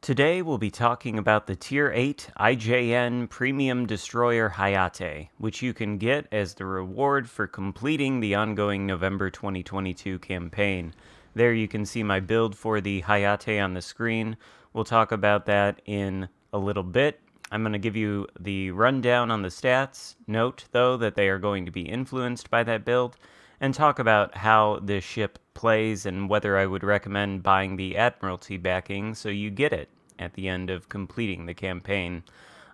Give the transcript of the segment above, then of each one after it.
Today we'll be talking about the Tier 8 IJN Premium Destroyer Hayate, which you can get as the reward for completing the ongoing November 2022 campaign. There you can see my build for the Hayate on the screen. We'll talk about that in a little bit. I'm going to give you the rundown on the stats. Note, though, that they are going to be influenced by that build, and talk about how this ship plays and whether I would recommend buying the Admiralty backing so you get it at the end of completing the campaign.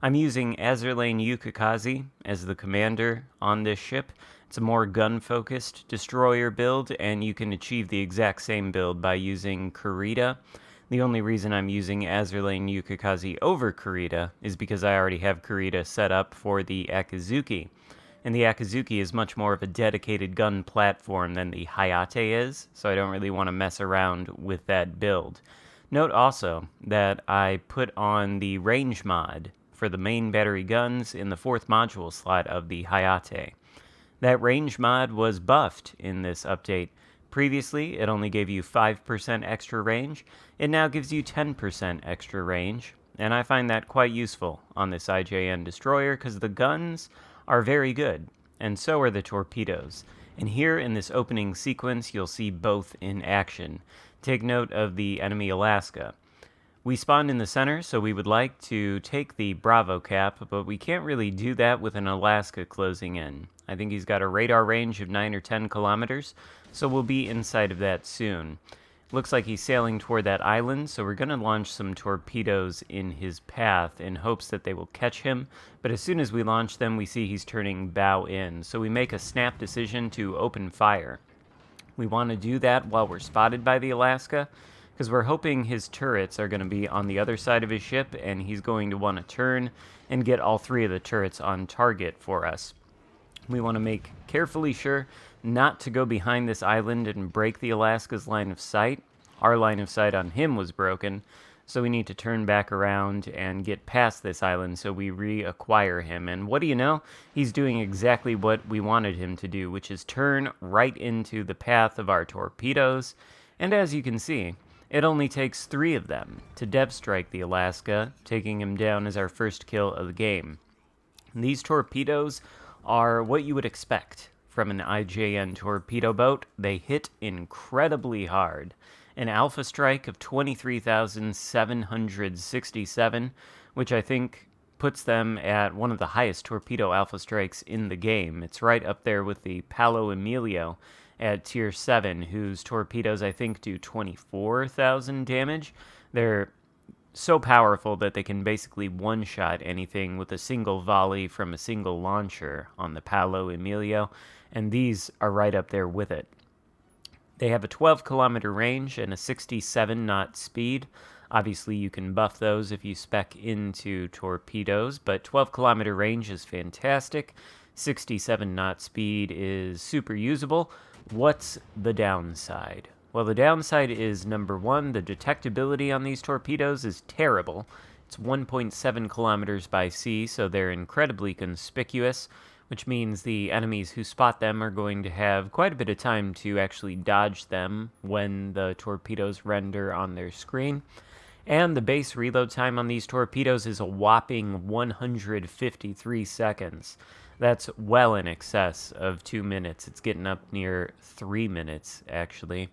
I'm using Azerlane Yukikaze as the commander on this ship. It's a more gun-focused destroyer build, and you can achieve the exact same build by using Kurita. The only reason I'm using Azerlane Yukikaze over Kurita is because I already have Kurita set up for the Akizuki. And the Akizuki is much more of a dedicated gun platform than the Hayate is, so I don't really want to mess around with that build. Note also that I put on the range mod for the main battery guns in the 4th module slot of the Hayate. That range mod was buffed in this update. Previously, it only gave you 5% extra range. It now gives you 10% extra range, and I find that quite useful on this IJN destroyer because the guns are very good, and so are the torpedoes. And here in this opening sequence, you'll see both in action. Take note of the enemy Alaska. We spawned in the center, so we would like to take the Bravo cap, but we can't really do that with an Alaska closing in. I think he's got a radar range of 9 or 10 kilometers, so we'll be inside of that soon. Looks like he's sailing toward that island, so we're going to launch some torpedoes in his path in hopes that they will catch him, but as soon as we launch them, we see he's turning bow in, so we make a snap decision to open fire. We want to do that while we're spotted by the Alaska, because we're hoping his turrets are going to be on the other side of his ship, and he's going to want to turn and get all 3 of the turrets on target for us. We want to make carefully sure not to go behind this island and break the Alaska's line of sight. Our line of sight on him was broken, so we need to turn back around and get past this island so we reacquire him. And what do you know? He's doing exactly what we wanted him to do, which is turn right into the path of our torpedoes. And as you can see, it only takes 3 of them to dev strike the Alaska, taking him down as our first kill of the game. These torpedoes are what you would expect from an IJN torpedo boat. They hit incredibly hard. An alpha strike of 23,767, which I think puts them at one of the highest torpedo alpha strikes in the game. It's right up there with the Palo Emilio at Tier 7, whose torpedoes I think do 24,000 damage. They're so powerful that they can basically one-shot anything with a single volley from a single launcher on the Palo Emilio, and these are right up there with it. They have a 12-kilometer range and a 67-knot speed. Obviously, you can buff those if you spec into torpedoes, but 12-kilometer range is fantastic. 67-knot speed is super usable. What's the downside? Well, the downside is, number 1, the detectability on these torpedoes is terrible. It's 1.7 kilometers by sea, so they're incredibly conspicuous, which means the enemies who spot them are going to have quite a bit of time to actually dodge them when the torpedoes render on their screen. And the base reload time on these torpedoes is a whopping 153 seconds. That's well in excess of 2 minutes. It's getting up near 3 minutes, actually.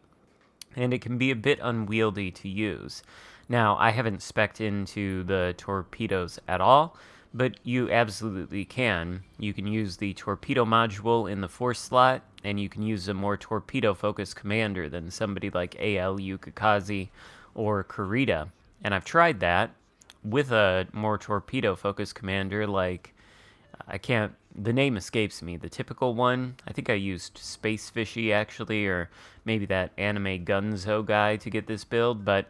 And it can be a bit unwieldy to use. Now, I haven't spec'd into the torpedoes at all, but you absolutely can. You can use the torpedo module in the 4th slot, and you can use a more torpedo-focused commander than somebody like AL Yukikaze or Kurita. And I've tried that with a more torpedo-focused commander like, the name escapes me, the typical one. I think I used Space Fishy, actually, or maybe that anime Gunzo guy to get this build, but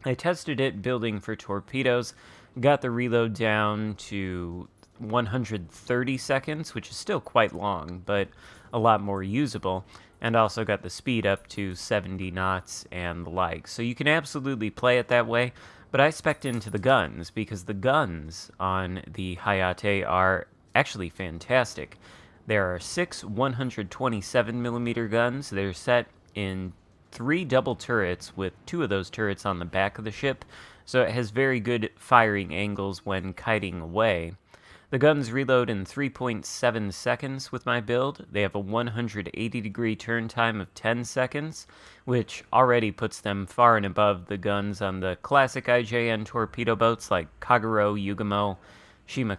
I tested it building for torpedoes, got the reload down to 130 seconds, which is still quite long, but a lot more usable, and also got the speed up to 70 knots and the like. So you can absolutely play it that way, but I spec'd into the guns, because the guns on the Hayate are actually fantastic. There are 6 127mm guns. They're set in 3 double turrets with 2 of those turrets on the back of the ship, so it has very good firing angles when kiting away. The guns reload in 3.7 seconds with my build. They have a 180-degree turn time of 10 seconds, which already puts them far and above the guns on the classic IJN torpedo boats like Kagero, Yugumo, Shima.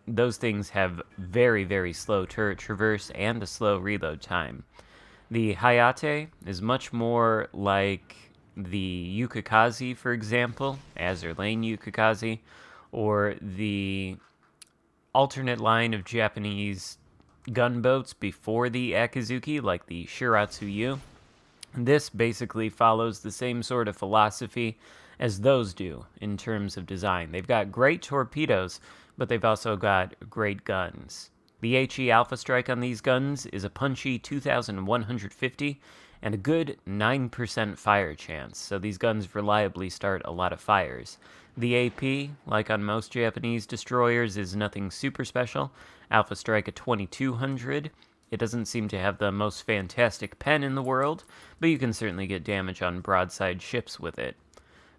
Those things have very, very slow turret traverse and a slow reload time. The Hayate is much more like the Yukukaze, for example, Azure Lane Yukukaze, or the alternate line of Japanese gunboats before the Akizuki, like the Shiratsu-yu. This basically follows the same sort of philosophy as those do in terms of design. They've got great torpedoes, but they've also got great guns. The HE Alpha Strike on these guns is a punchy 2,150 and a good 9% fire chance, so these guns reliably start a lot of fires. The AP, like on most Japanese destroyers, is nothing super special. Alpha Strike at 2,200. It doesn't seem to have the most fantastic pen in the world, but you can certainly get damage on broadside ships with it.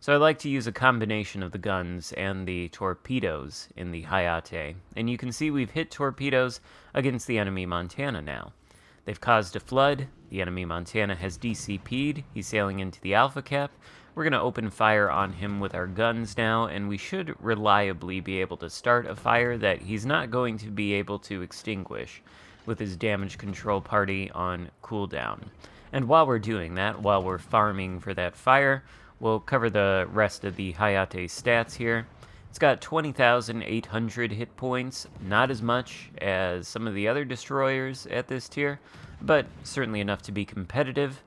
So I like to use a combination of the guns and the torpedoes in the Hayate, and you can see we've hit torpedoes against the enemy Montana now. They've caused a flood, the enemy Montana has DCP'd, he's sailing into the Alpha Cap. We're going to open fire on him with our guns now, and we should reliably be able to start a fire that he's not going to be able to extinguish with his damage control party on cooldown. And while we're doing that, while we're farming for that fire, we'll cover the rest of the Hayate stats here. It's got 20,800 hit points, not as much as some of the other destroyers at this tier, but certainly enough to be competitive.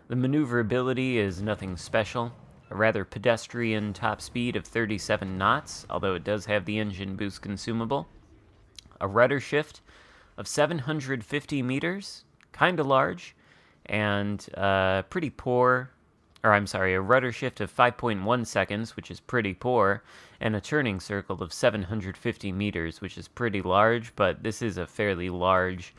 The maneuverability is nothing special. A rather pedestrian top speed of 37 knots, although it does have the engine boost consumable. A rudder shift of 750 meters, kinda large, and pretty poor. A rudder shift of 5.1 seconds, which is pretty poor, and a turning circle of 750 meters, which is pretty large, but this is a fairly large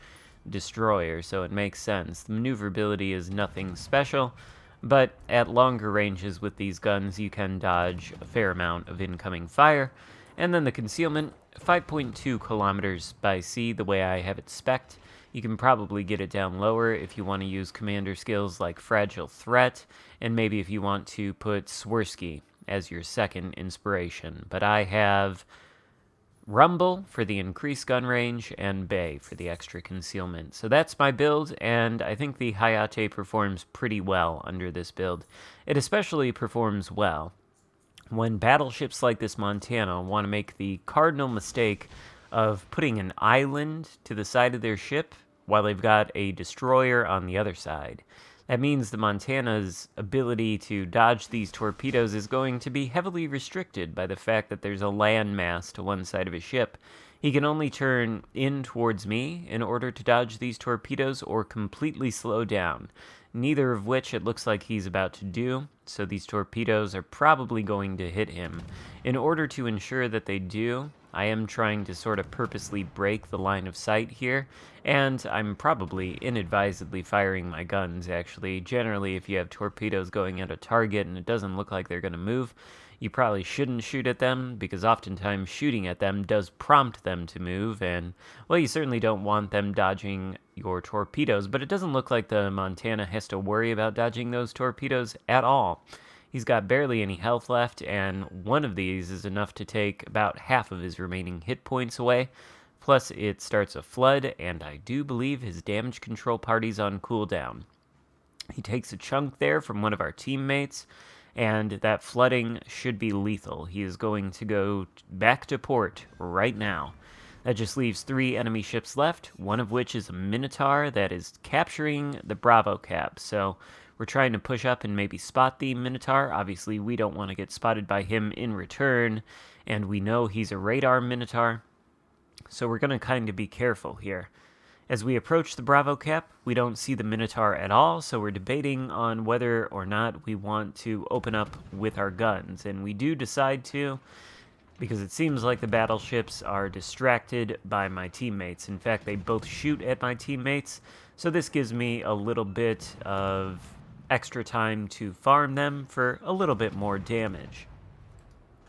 destroyer, so it makes sense. The maneuverability is nothing special, but at longer ranges with these guns, you can dodge a fair amount of incoming fire. And then the concealment, 5.2 kilometers by sea, the way I have it spec'd. You can probably get it down lower if you want to use commander skills like Fragile Threat, and maybe if you want to put Swirsky as your second inspiration. But I have Rumble for the increased gun range, and Bay for the extra concealment. So that's my build, and I think the Hayate performs pretty well under this build. It especially performs well when battleships like this Montana want to make the cardinal mistake of putting an island to the side of their ship while they've got a destroyer on the other side. That means the Montana's ability to dodge these torpedoes is going to be heavily restricted by the fact that there's a landmass to one side of his ship. He can only turn in towards me in order to dodge these torpedoes or completely slow down, neither of which it looks like he's about to do, so these torpedoes are probably going to hit him. In order to ensure that they do, I am trying to sort of purposely break the line of sight here, and I'm probably inadvisedly firing my guns, actually. Generally, if you have torpedoes going at a target and it doesn't look like they're going to move, you probably shouldn't shoot at them, because oftentimes shooting at them does prompt them to move, and, well, you certainly don't want them dodging your torpedoes, but it doesn't look like the Montana has to worry about dodging those torpedoes at all. He's got barely any health left, and one of these is enough to take about half of his remaining hit points away. Plus, it starts a flood, and I do believe his damage control party's on cooldown. He takes a chunk there from one of our teammates, and that flooding should be lethal. He is going to go back to port right now. That just leaves 3 enemy ships left, one of which is a Minotaur that is capturing the Bravo Cap. So we're trying to push up and maybe spot the Minotaur. Obviously, we don't want to get spotted by him in return, and we know he's a radar Minotaur, so we're going to kind of be careful here. As we approach the Bravo Cap, we don't see the Minotaur at all, so we're debating on whether or not we want to open up with our guns, and we do decide to, because it seems like the battleships are distracted by my teammates. In fact, they both shoot at my teammates, so this gives me a little bit of extra time to farm them for a little bit more damage.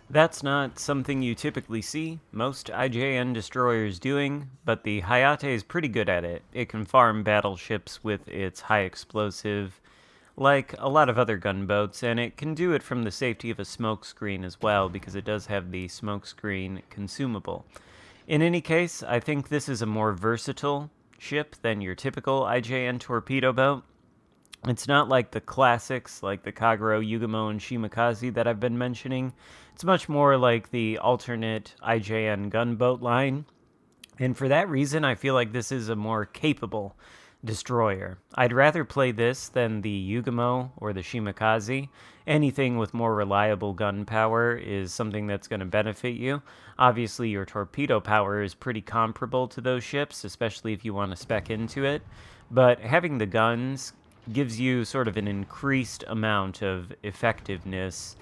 That's not something you typically see most IJN destroyers doing, but the Hayate is pretty good at it. It can farm battleships with its high explosive, like a lot of other gunboats, and it can do it from the safety of a smokescreen as well, because it does have the smokescreen consumable. In any case, I think this is a more versatile ship than your typical IJN torpedo boat. It's not like the classics, like the Kagero, Yugumo, and Shima that I've been mentioning. It's much more like the alternate IJN gunboat line. And for that reason, I feel like this is a more capable destroyer. I'd rather play this than the Yugumo or the Shimakaze. Anything with more reliable gun power is something that's going to benefit you. Obviously, your torpedo power is pretty comparable to those ships, especially if you want to spec into it. But having the guns gives you sort of an increased amount of effectiveness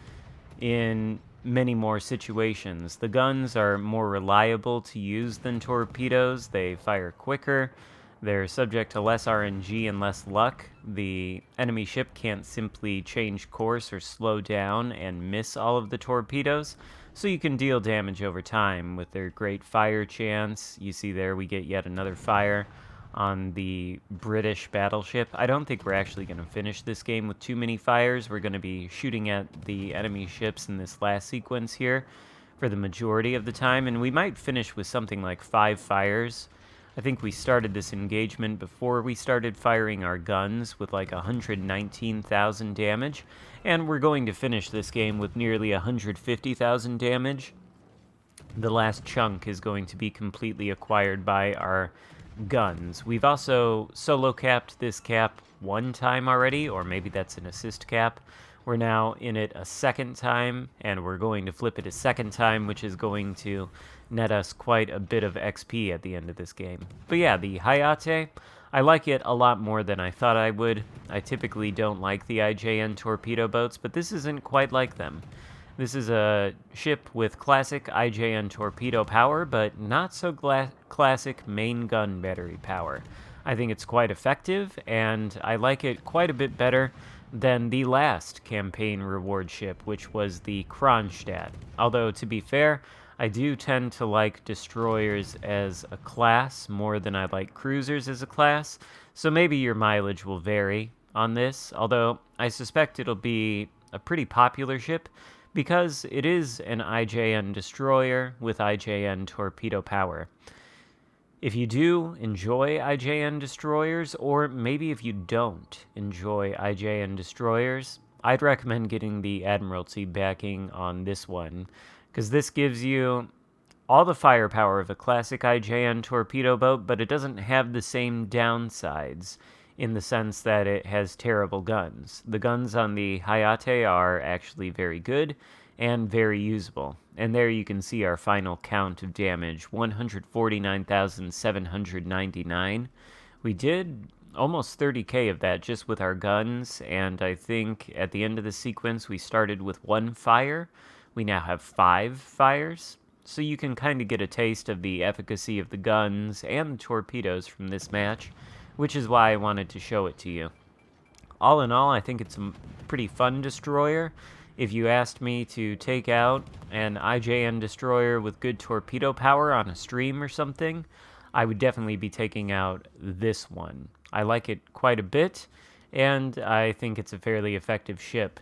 in many more situations. The guns are more reliable to use than torpedoes. They fire quicker. They're subject to less RNG and less luck. The enemy ship can't simply change course or slow down and miss all of the torpedoes, so you can deal damage over time with their great fire chance. You see there we get yet another fire on the British battleship. I don't think we're actually going to finish this game with too many fires. We're going to be shooting at the enemy ships in this last sequence here for the majority of the time, and we might finish with something like 5 fires. I think we started this engagement before we started firing our guns with like 119,000 damage, and we're going to finish this game with nearly 150,000 damage. The last chunk is going to be completely acquired by our guns. We've also solo capped this cap one time already, or maybe that's an assist cap. We're now in it a second time, and we're going to flip it a second time, which is going to net us quite a bit of XP at the end of this game. But yeah, the Hayate, I like it a lot more than I thought I would. I typically don't like the IJN torpedo boats, but this isn't quite like them. This is a ship with classic IJN torpedo power, but not so classic main gun battery power. I think it's quite effective, and I like it quite a bit better than the last campaign reward ship, which was the Kronstadt. Although, to be fair, I do tend to like destroyers as a class more than I like cruisers as a class, so maybe your mileage will vary on this, although I suspect it'll be a pretty popular ship, because it is an IJN destroyer with IJN torpedo power. If you do enjoy IJN destroyers, or maybe if you don't enjoy IJN destroyers, I'd recommend getting the Admiralty backing on this one, because this gives you all the firepower of a classic IJN torpedo boat, but it doesn't have the same downsides in the sense that it has terrible guns. The guns on the Hayate are actually very good and very usable. And there you can see our final count of damage, 149,799. We did almost 30k of that just with our guns, and I think at the end of the sequence we started with 1 fire. We now have 5 fires. So you can kind of get a taste of the efficacy of the guns and the torpedoes from this match, which is why I wanted to show it to you. All in all, I think it's a pretty fun destroyer. If you asked me to take out an IJN destroyer with good torpedo power on a stream or something, I would definitely be taking out this one. I like it quite a bit, and I think it's a fairly effective ship.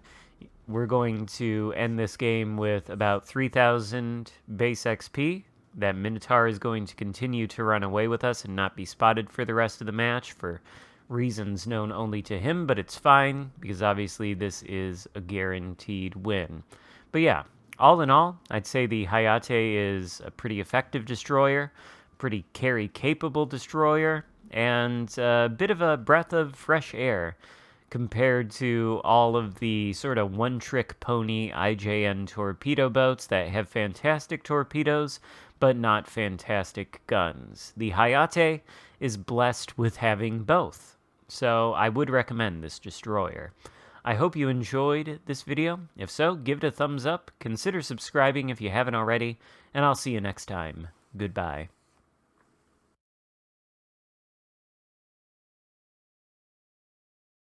We're going to end this game with about 3,000 base XP. That Minotaur is going to continue to run away with us and not be spotted for the rest of the match for reasons known only to him, but it's fine because obviously this is a guaranteed win. But yeah, all in all, I'd say the Hayate is a pretty effective destroyer, pretty carry-capable destroyer, and a bit of a breath of fresh air compared to all of the sort of one-trick pony IJN torpedo boats that have fantastic torpedoes, but not fantastic guns. The Hayate is blessed with having both, so I would recommend this destroyer. I hope you enjoyed this video. If so, give it a thumbs up, consider subscribing if you haven't already, and I'll see you next time. Goodbye.